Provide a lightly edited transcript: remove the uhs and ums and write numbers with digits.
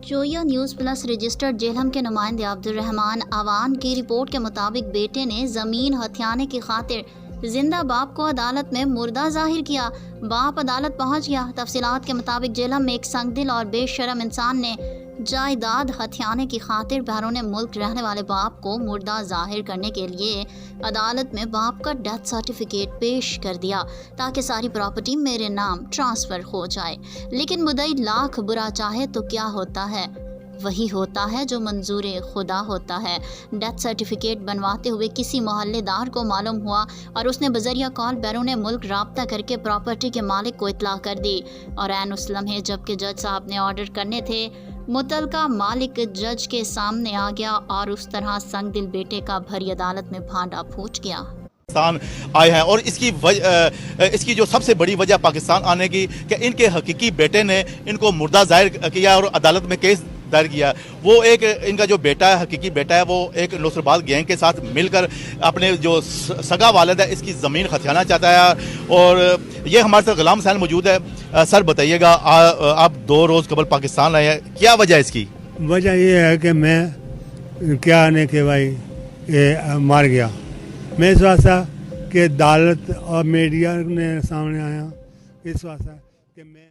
Zoya news plus registered जेलहम के नुमाइंदे Abdurrahman Awan की रिपोर्ट के मुताबिक बेटे ने ज़मीन हथियाने की खातिर जिंदा बाप को अदालत में मुर्दा जाहिर किया। बाप अदालत पहुंच गया। तफसीलात के मुताबिक जेलहम में एक संगदिल और बेशरम इंसान ने जायदाद हथियाने की खातिर बैरून मुल्क रहने वाले बाप को मुर्दा जाहिर करने के लिए अदालत में बाप का डेथ सर्टिफिकेट पेश कर दिया ताकि सारी प्रॉपर्टी मेरे नाम ट्रांसफ़र हो जाए। लेकिन मुद्दई लाख बुरा चाहे तो क्या होता है, वही होता है जो मंजूर खुदा होता है। डेथ सर्टिफिकेट बनवाते हुए किसी मोहल्लेदार को मालूम हुआ और उसने बजरिया कॉल बैरून मुल्क राब्ता करके प्रॉपर्टी के मालिक को इतला कर दी और ऐन उस लम्हे जबकि जज साहब ने ऑर्डर करने थे, मुतलका मालिक जज के सामने आ गया और उस तरह संगदिल बेटे का भरी अदालत में भांडा फूट गया। पाकिस्तान आए हैं और इसकी जो सबसे बड़ी वजह पाकिस्तान आने की कि इनके हकीकी बेटे ने इनको मुर्दा जाहिर किया और अदालत में केस दायर किया। वो एक इनका जो बेटा है, हकीकी बेटा है, वो एक नौसरबाज गैंग के साथ मिलकर अपने जो सगा वालिद है इसकी ज़मीन खतियाना चाहता है। और ये हमारे साथ गुलाम हुसैन मौजूद है। सर बताइएगा, आप 2 रोज़ कबल पाकिस्तान आए हैं, क्या वजह है इसकी? वजह ये है कि मैं क्या आने के भाई ये मार गया। मैं इस वास्ता कि अदालत और मीडिया ने सामने आया, इस वास्ता कि मैं